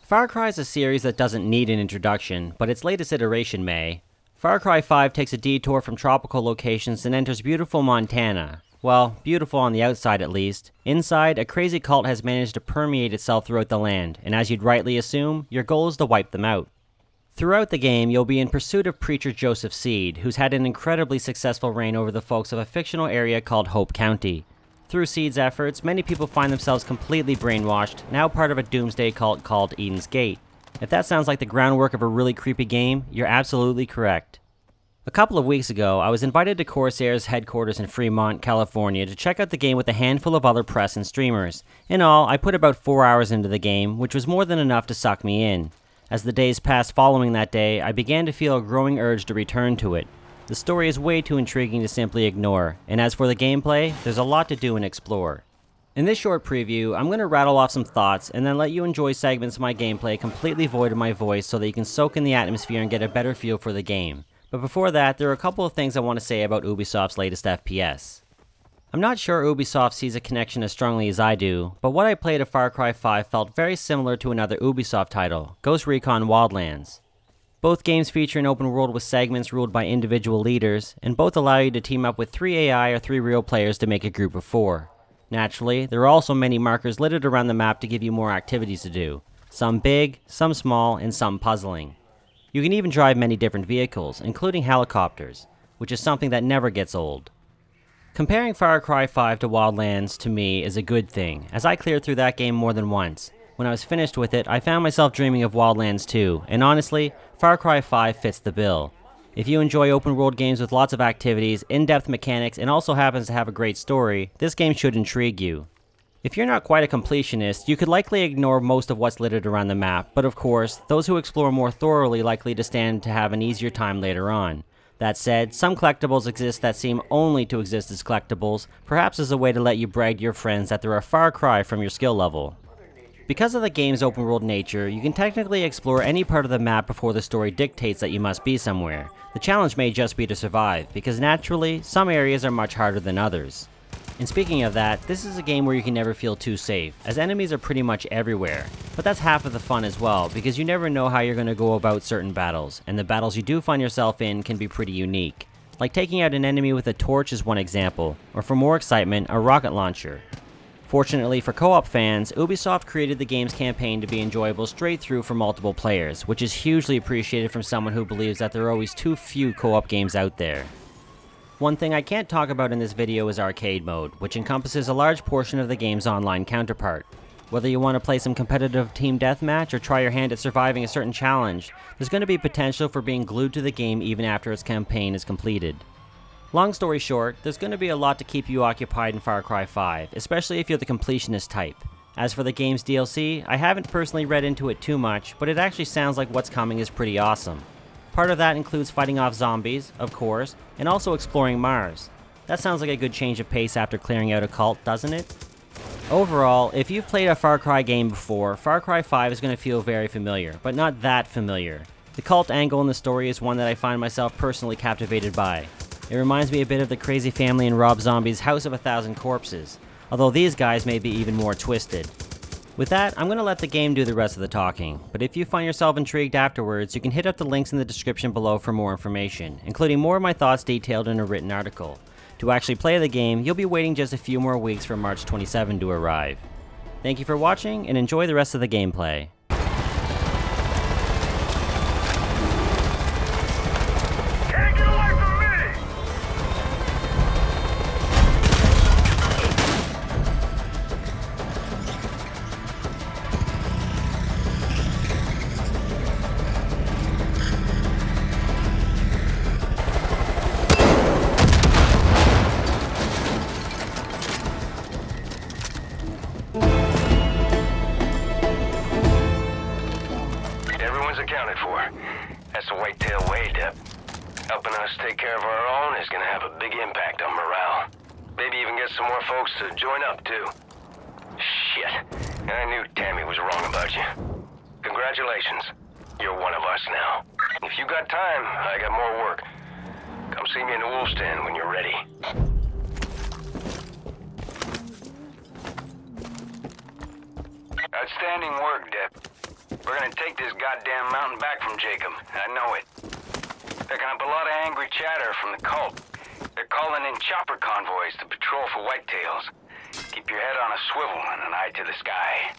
Far Cry is a series that doesn't need an introduction, but its latest iteration may. Far Cry 5 takes a detour from tropical locations and enters beautiful Montana. Well, beautiful on the outside at least. Inside, a crazy cult has managed to permeate itself throughout the land, and as you'd rightly assume, your goal is to wipe them out. Throughout the game, you'll be in pursuit of Preacher Joseph Seed, who's had an incredibly successful reign over the folks of a fictional area called Hope County. Through Seed's efforts, many people find themselves completely brainwashed, now part of a doomsday cult called Eden's Gate. If that sounds like the groundwork of a really creepy game, you're absolutely correct. A couple of weeks ago, I was invited to Corsair's headquarters in Fremont, California to check out the game with a handful of other press and streamers. In all, I put about 4 hours into the game, which was more than enough to suck me in. As the days passed following that day, I began to feel a growing urge to return to it. The story is way too intriguing to simply ignore, and as for the gameplay, there's a lot to do and explore. In this short preview, I'm going to rattle off some thoughts and then let you enjoy segments of my gameplay completely void of my voice so that you can soak in the atmosphere and get a better feel for the game. But before that, there are a couple of things I want to say about Ubisoft's latest FPS. I'm not sure Ubisoft sees a connection as strongly as I do, but what I played of Far Cry 5 felt very similar to another Ubisoft title, Ghost Recon Wildlands. Both games feature an open world with segments ruled by individual leaders, and both allow you to team up with 3 AI or 3 real players to make a group of 4. Naturally, there are also many markers littered around the map to give you more activities to do. Some big, some small, and some puzzling. You can even drive many different vehicles, including helicopters, which is something that never gets old. Comparing Far Cry 5 to Wildlands to me is a good thing, as I cleared through that game more than once. When I was finished with it, I found myself dreaming of Wildlands 2, and honestly, Far Cry 5 fits the bill. If you enjoy open world games with lots of activities, in-depth mechanics, and also happens to have a great story, this game should intrigue you. If you're not quite a completionist, you could likely ignore most of what's littered around the map, but of course, those who explore more thoroughly likely to stand to have an easier time later on. That said, some collectibles exist that seem only to exist as collectibles, perhaps as a way to let you brag to your friends that they're a far cry from your skill level. Because of the game's open world nature, you can technically explore any part of the map before the story dictates that you must be somewhere. The challenge may just be to survive, because naturally, some areas are much harder than others. And speaking of that, this is a game where you can never feel too safe, as enemies are pretty much everywhere. But that's half of the fun as well, because you never know how you're going to go about certain battles, and the battles you do find yourself in can be pretty unique. Like taking out an enemy with a torch is one example, or for more excitement, a rocket launcher. Fortunately for co-op fans, Ubisoft created the game's campaign to be enjoyable straight through for multiple players, which is hugely appreciated from someone who believes that there are always too few co-op games out there. One thing I can't talk about in this video is arcade mode, which encompasses a large portion of the game's online counterpart. Whether you want to play some competitive team deathmatch or try your hand at surviving a certain challenge, there's going to be potential for being glued to the game even after its campaign is completed. Long story short, there's going to be a lot to keep you occupied in Far Cry 5, especially if you're the completionist type. As for the game's DLC, I haven't personally read into it too much, but it actually sounds like what's coming is pretty awesome. Part of that includes fighting off zombies, of course, and also exploring Mars. That sounds like a good change of pace after clearing out a cult, doesn't it? Overall, if you've played a Far Cry game before, Far Cry 5 is going to feel very familiar, but not that familiar. The cult angle in the story is one that I find myself personally captivated by. It reminds me a bit of the crazy family in Rob Zombie's House of a Thousand Corpses, although these guys may be even more twisted. With that, I'm going to let the game do the rest of the talking, but if you find yourself intrigued afterwards, you can hit up the links in the description below for more information, including more of my thoughts detailed in a written article. To actually play the game, you'll be waiting just a few more weeks for March 27 to arrive. Thank you for watching, and enjoy the rest of the gameplay. Accounted for. That's the whitetail way, Dep. Helping us take care of our own is gonna have a big impact on morale. Maybe even get some more folks to join up, too. Shit. And I knew Tammy was wrong about you. Congratulations. You're one of us now. If you got time, I got more work. Come see me in the wolf's den when you're ready. Outstanding work, Dep. We're gonna take this goddamn mountain back from Jacob. I know it. Picking up a lot of angry chatter from the cult. They're calling in chopper convoys to patrol for whitetails. Keep your head on a swivel and an eye to the sky.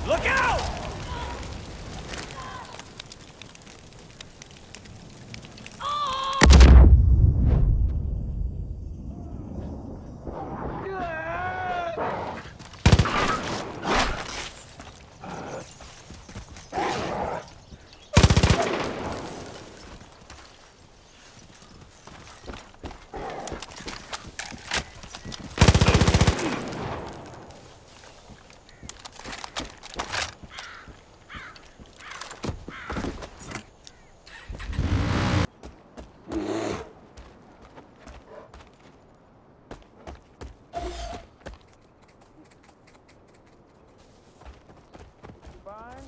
Look out!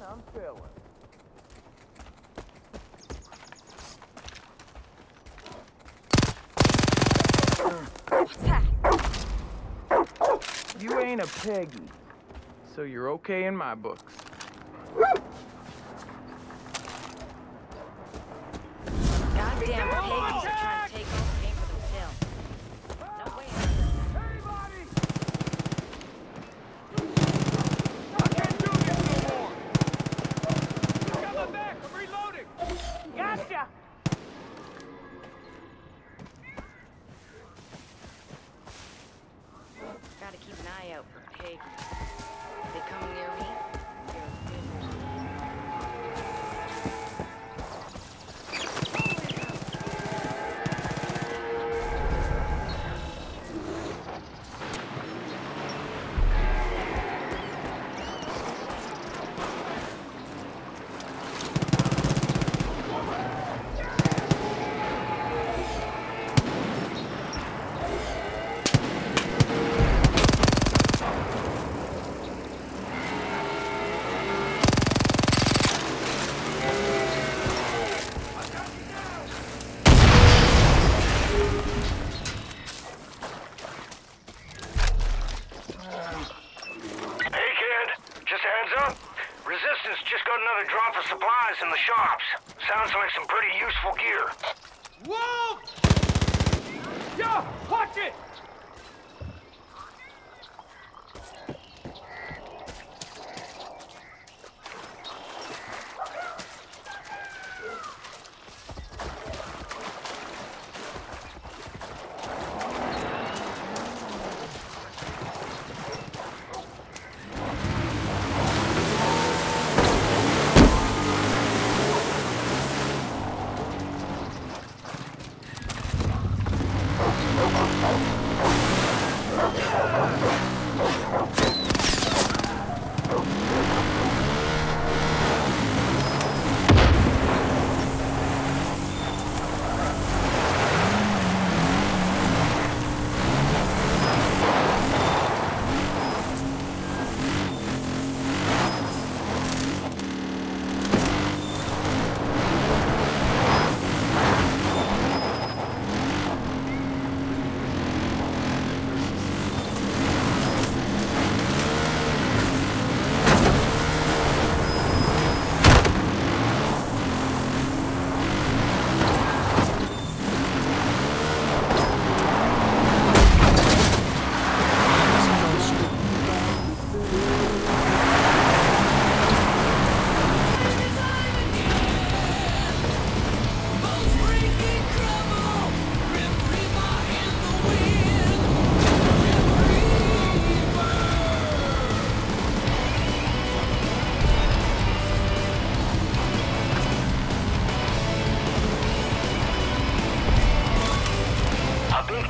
I'm feeling. What's that? You ain't a Peggy, so you're okay in my books. Goddamn Peggies are trying to take all the pain for themselves. No way. Everybody! I can't do this no more! Got my back! I'm reloading! Gotcha! Gotta keep an eye out for Peggies. If they come near me, Sounds like some pretty useful gear. Whoa! Yo, watch it!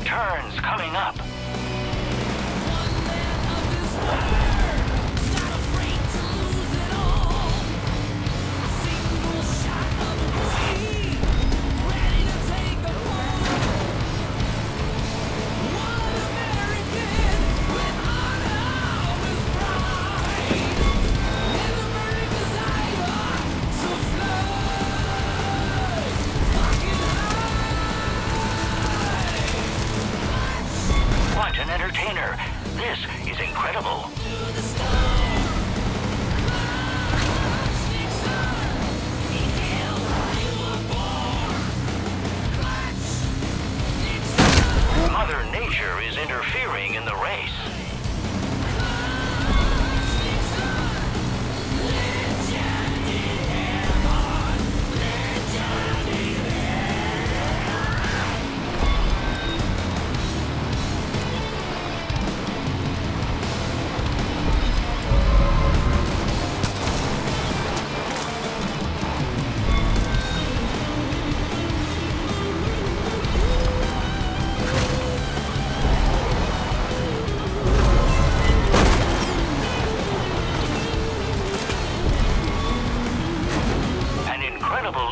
Turns coming up. What an entertainer! This is incredible. Mother Nature is interfering in the race.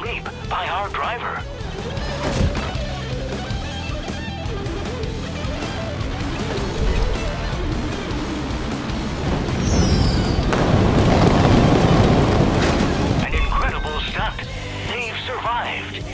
Leap by our driver. An incredible stunt. They've survived.